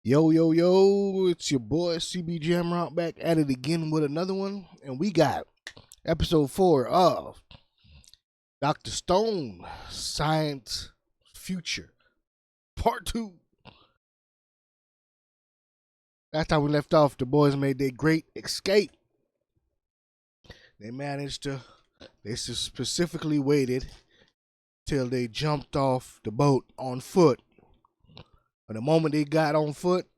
Yo, yo, yo, it's your boy CB Jamrock back at it again with another one. And we got episode 4 of Dr. Stone, Science Future, Part 2. Last time we left off, the boys made their great escape. They specifically waited till they jumped off the boat on foot. But the moment they got on foot,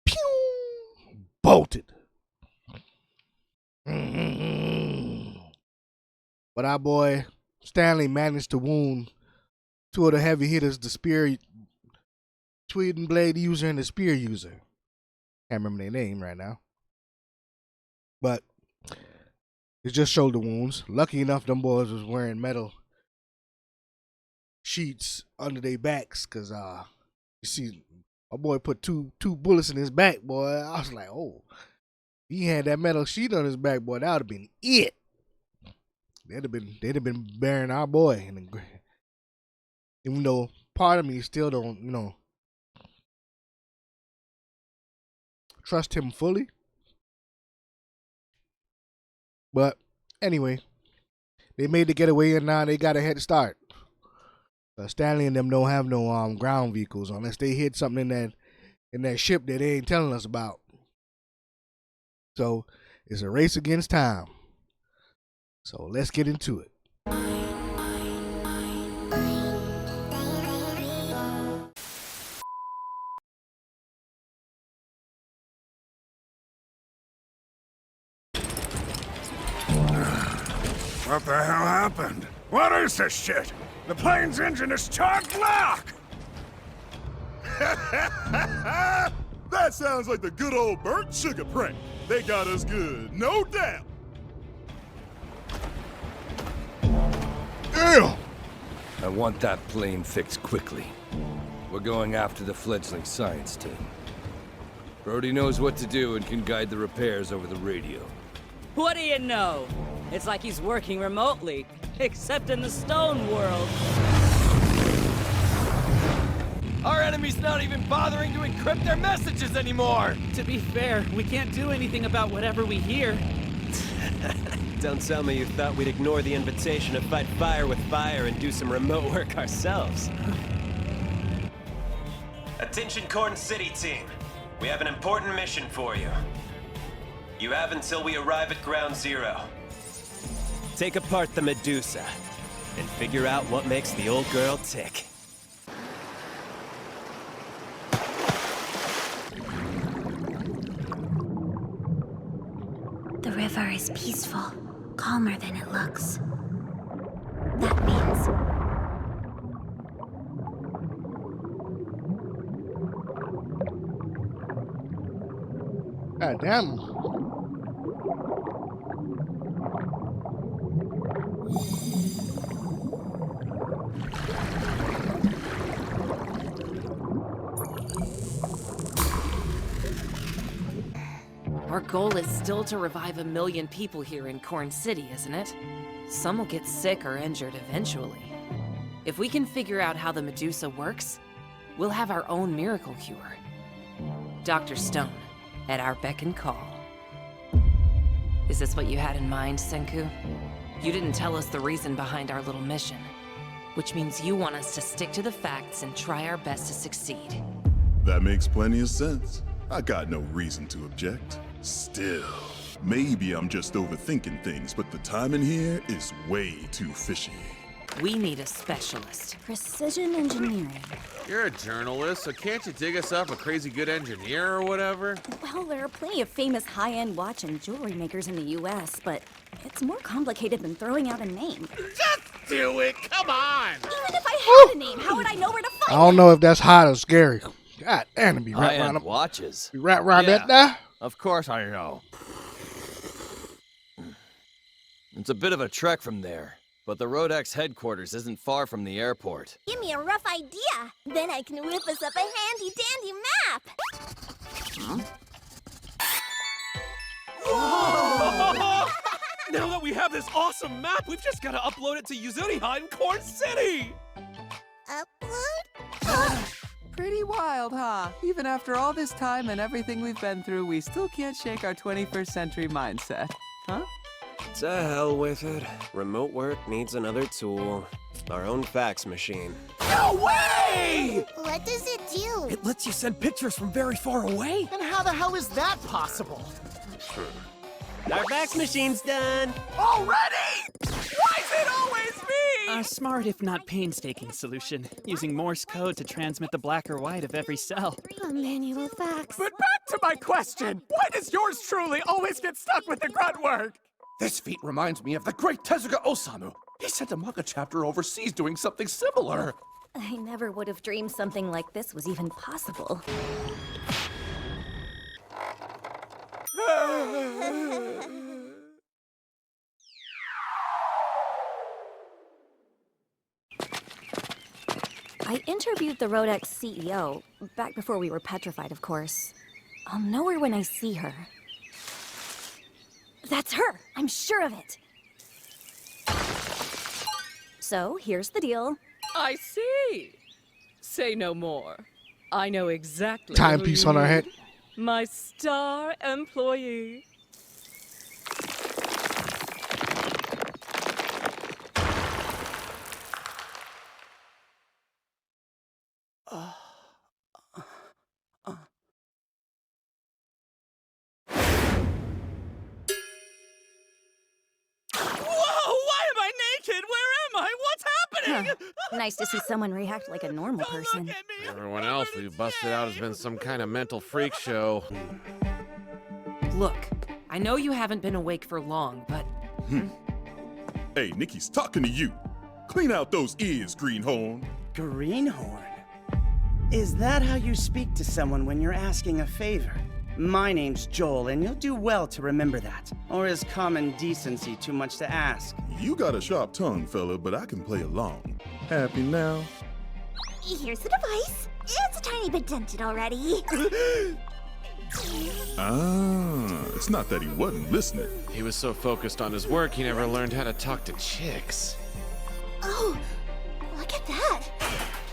pew, bolted. But our boy Stanley managed to wound two of the heavy hitters, the spear, Tweed blade user and the spear user. Can't remember their name right now. But it's just shoulder wounds. Lucky enough, them boys was wearing metal sheets under their backs, cause you see, my boy put two bullets in his back, boy. I was like, oh, he had that metal sheet on his back, boy. That would have been it. They'd have been burying our boy. And even though part of me still don't, trust him fully. But anyway, they made the getaway, and now they got a head start. Stanley and them don't have no ground vehicles unless they hit something in that ship that they ain't telling us about. So it's a race against time. So let's get into it. What the hell happened? What is this shit? The plane's engine is charred black! That sounds like the good old burnt sugar prank. They got us good, no doubt. Damn! I want that plane fixed quickly. We're going after the fledgling science team. Brody knows what to do and can guide the repairs over the radio. What do you know? It's like he's working remotely, except in the stone world. Our enemy's not even bothering to encrypt their messages anymore! To be fair, we can't do anything about whatever we hear. Don't tell me you thought we'd ignore the invitation to fight fire with fire and do some remote work ourselves. Attention Corn City team. We have an important mission for you. You have until we arrive at Ground Zero. Take apart the Medusa and figure out what makes the old girl tick. The river is peaceful, calmer than it looks. That means God damn. Our goal is still to revive 1 million people here in Corn City, isn't it? Some will get sick or injured eventually. If we can figure out how the Medusa works, we'll have our own miracle cure. Dr. Stone, at our beck and call. Is this what you had in mind, Senku? You didn't tell us the reason behind our little mission, which means you want us to stick to the facts and try our best to succeed. That makes plenty of sense. I got no reason to object. Still, maybe I'm just overthinking things, but the timing here is way too fishy. We need a specialist. precision engineering. You're a journalist, so can't you dig us up a crazy good engineer or whatever? Well, there are plenty of famous high-end watch and jewelry makers in the U.S., but it's more complicated than throwing out a name. Just do it, come on! Even if I had a name, how would I know where to find I don't know if that's hot or scary. God damn, it be right around High-end watches. Be right around that there. Of course I know. It's a bit of a trek from there, but the Rodex headquarters isn't far from the airport. Give me a rough idea. Then I can whip us up a handy-dandy map. Now that we have this awesome map, we've just got to upload it to Yuzuriha in Corn City! Upload? Pretty wild, huh? Even after all this time and everything we've been through, we still can't shake our 21st century mindset. Huh? To hell with it. Remote work needs another tool. Our own fax machine. No way! What does it do? It lets you send pictures from very far away. And how the hell is that possible? Our fax machine's done! Already? Why is it always me? A smart, if not painstaking, solution. Using Morse code to transmit the black or white of every cell. A manual fax. But back to my question. Why does yours truly always get stuck with the grunt work? This feat reminds me of the great Tezuka Osamu. He sent a manga chapter overseas doing something similar. I never would have dreamed something like this was even possible. I interviewed the Rodex CEO, back before we were petrified, of course. I'll know her when I see her. That's her! I'm sure of it! So, here's the deal. I see. Say no more. I know exactly. Timepiece on our head. My star employee. Nice to see someone react like a normal person. Everyone else we've busted out has been some kind of mental freak show. Look, I know you haven't been awake for long, but... Hey, Nikki's talking to you. Clean out those ears, Greenhorn. Greenhorn? Is that how you speak to someone when you're asking a favor? My name's Joel, and you'll do well to remember that. Or is common decency too much to ask? You got a sharp tongue, fella, but I can play along. Happy now? Here's the device. It's a tiny bit dented already. It's not that he wasn't listening. He was so focused on his work, he never learned how to talk to chicks. Oh, look at that.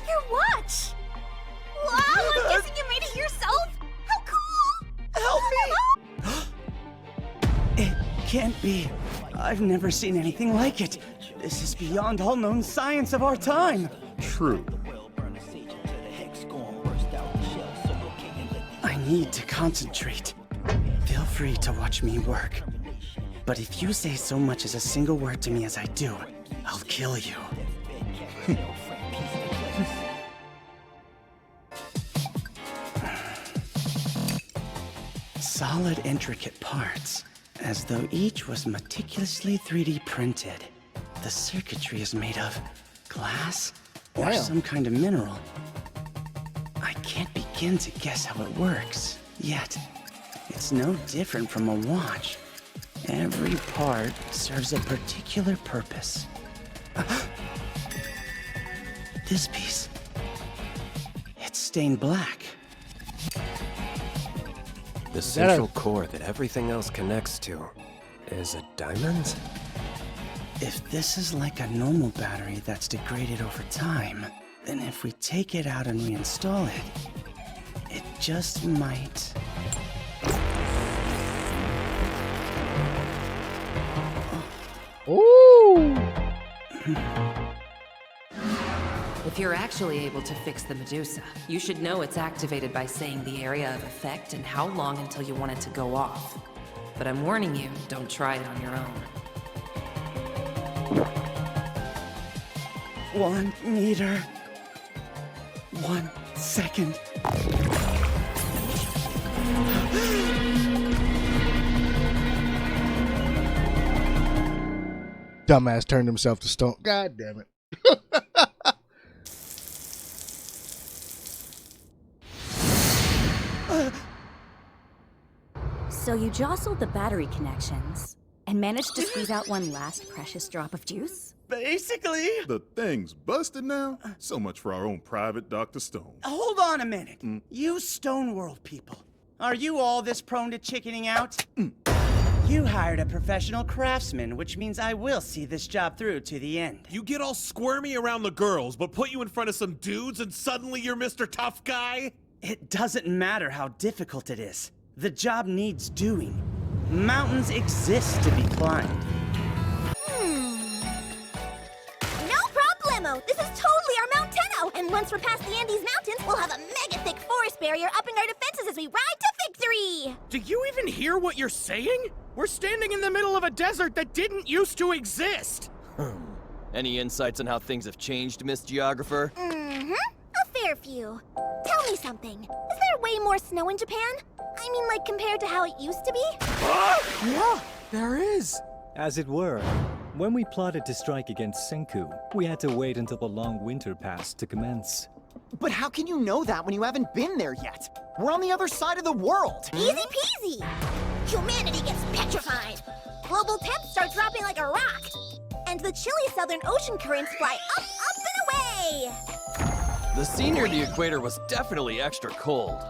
Your watch. Wow, I'm guessing you made it yourself? How cool! Help me! It can't be. I've never seen anything like it. This is beyond all known science of our time. True. I need to concentrate. Feel free to watch me work. But if you say so much as a single word to me as I do, I'll kill you. Solid, intricate parts, as though each was meticulously 3D printed. The circuitry is made of glass or some kind of mineral. I can't begin to guess how it works, yet it's no different from a watch. Every part serves a particular purpose. This piece, it's stained black. The central core that everything else connects to is a diamond? If this is like a normal battery that's degraded over time, then if we take it out and reinstall it, it just might... Ooh! If you're actually able to fix the Medusa, you should know it's activated by saying the area of effect and how long until you want it to go off. But I'm warning you, don't try it on your own. 1 meter. 1 second. Dumbass turned himself to stone. God damn it. So you jostled the battery connections and managed to squeeze out one last precious drop of juice? Basically. The thing's busted now? So much for our own private Dr. Stone. Hold on a minute. You Stone World people. Are you all this prone to chickening out? You hired a professional craftsman, which means I will see this job through to the end. You get all squirmy around the girls, but put you in front of some dudes and suddenly you're Mr. Tough Guy? It doesn't matter how difficult it is. The job needs doing. Mountains exist to be climbed. No problemo! This is totally our Mount Tenno! And once we're past the Andes Mountains, we'll have a mega thick forest barrier upping our defenses as we ride to victory! Do you even hear what you're saying? We're standing in the middle of a desert that didn't used to exist! Any insights on how things have changed, Miss Geographer? Mm-hmm. A fair few. Tell me something. Is there way more snow in Japan? I mean, like, compared to how it used to be? Yeah, there is. As it were. When we plotted to strike against Senku, we had to wait until the long winter passed to commence. But how can you know that when you haven't been there yet? We're on the other side of the world. Easy peasy! Humanity gets petrified. Global temps start dropping like a rock. And the chilly southern ocean currents fly up, and away! The sea near the equator was definitely extra cold.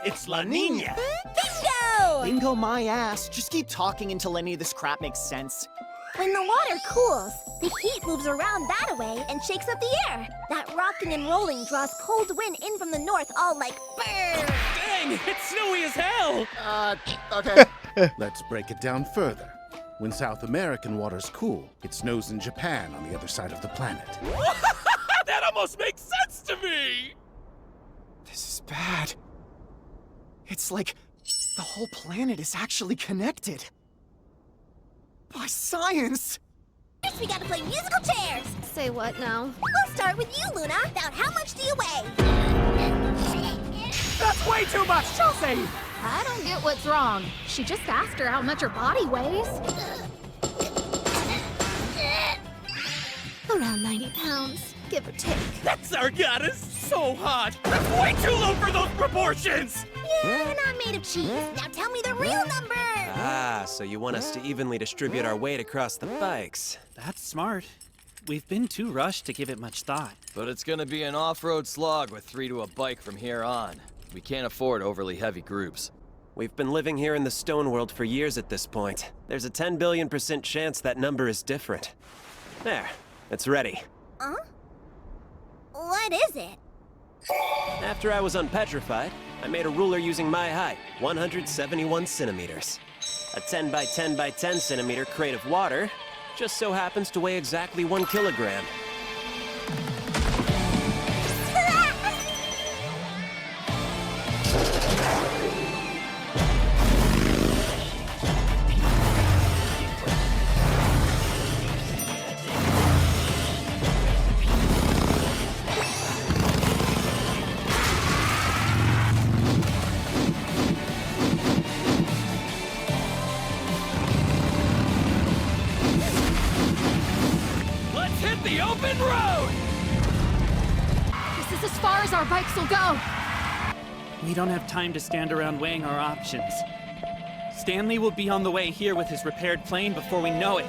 It's La Nina. Bingo! Bingo my ass. Just keep talking until any of this crap makes sense. When the water cools, the heat moves around that way and shakes up the air. That rocking and rolling draws cold wind in from the north, all like brrr. Dang, it's snowy as hell! Okay. Let's break it down further. When South American waters cool, it snows in Japan on the other side of the planet. That almost makes sense to me! This is bad. It's like the whole planet is actually connected. By science! First, we gotta play musical chairs. Say what now? We'll start with you, Luna. About how much do you weigh? That's way too much, Chelsea! I don't get what's wrong. She just asked her how much her body weighs. Around 90 pounds, give or take. That Zargata's so hot! That's way too low for those proportions! Yeah, and I'm made of cheese. Now tell me the real number! Ah, so you want us to evenly distribute our weight across the bikes. That's smart. We've been too rushed to give it much thought. But it's gonna be an off-road slog with 3 to a bike from here on. We can't afford overly heavy groups. We've been living here in the stone world for years at this point. There's a 10 billion% chance that number is different. There, it's ready. Huh? What is it? After I was unpetrified, I made a ruler using my height, 171 centimeters. A 10 by 10 by 10 centimeter crate of water just so happens to weigh exactly 1 kilogram. Open road! This is as far as our bikes will go. We don't have time to stand around weighing our options. Stanley will be on the way here with his repaired plane before we know it.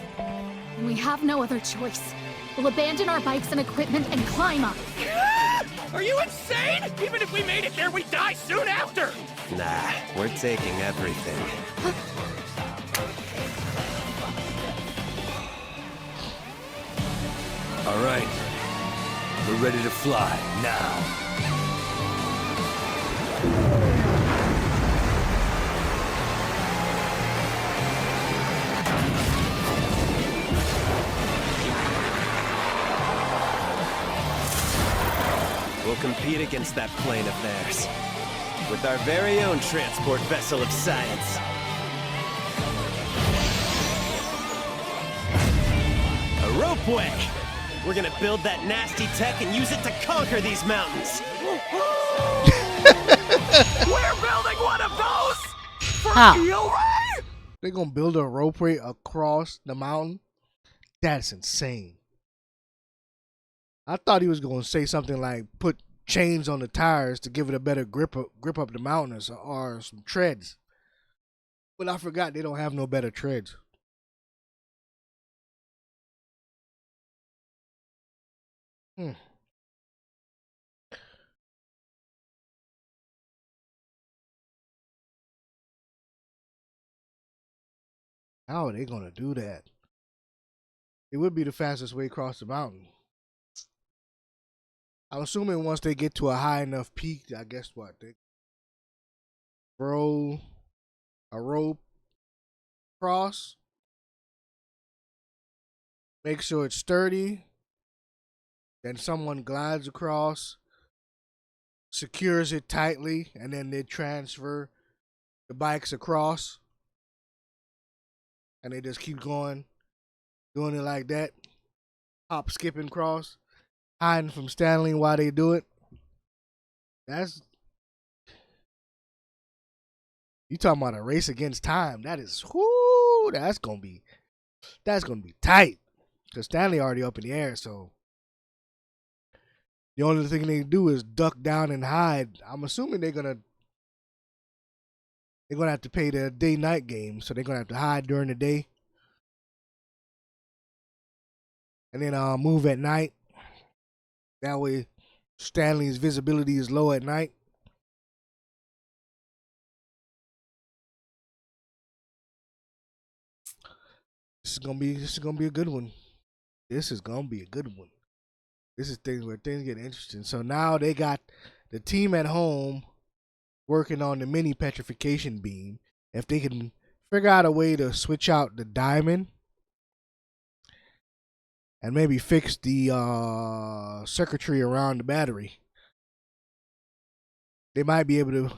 We have no other choice. We'll abandon our bikes and equipment and climb up. Are you insane? Even if we made it there, we'd die soon after! Nah, we're taking everything. All right, we're ready to fly now. We'll compete against that plane of theirs with our very own transport vessel of science. A ropeway! We're gonna build that nasty tech and use it to conquer these mountains. We're building one of those! For How? Ray! They're gonna build a ropeway across the mountain? That's insane. I thought he was gonna say something like put chains on the tires to give it a better grip up the mountain or some treads. But I forgot they don't have no better treads. How are they gonna do that? It would be the fastest way across the mountain. I'm assuming once they get to a high enough peak, I guess what? They throw a rope across, make sure it's sturdy, then someone glides across, secures it tightly, and then they transfer the bikes across. And they just keep going, doing it like that. Hop, skip, and cross. Hiding from Stanley while they do it. That's... You talking about a race against time. That is... Whoo! That's gonna be tight. Because Stanley already up in the air, so... The only thing they do is duck down and hide. I'm assuming they're gonna have to pay the day-night game, so they're gonna have to hide during the day. And then move at night. That way Stanley's visibility is low at night. This is gonna be a good one. This is gonna be a good one. This is things where things get interesting. So now they got the team at home working on the mini petrification beam. If they can figure out a way to switch out the diamond and maybe fix the circuitry around the battery, they might be able to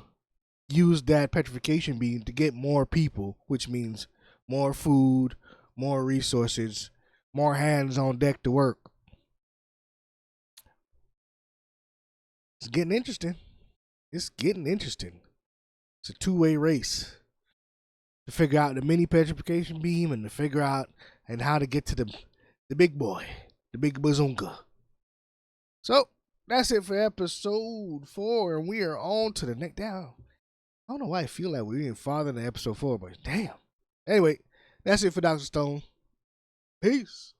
use that petrification beam to get more people, which means more food, more resources, more hands on deck to work. It's getting interesting. It's getting interesting. It's a two-way race to figure out the mini petrification beam and to figure out and how to get to the big boy, the big bazooka. So that's it for episode 4, and we are on to the next. Down. I don't know why I feel like we're even farther than episode 4, but damn. Anyway, that's it for Dr. Stone. Peace.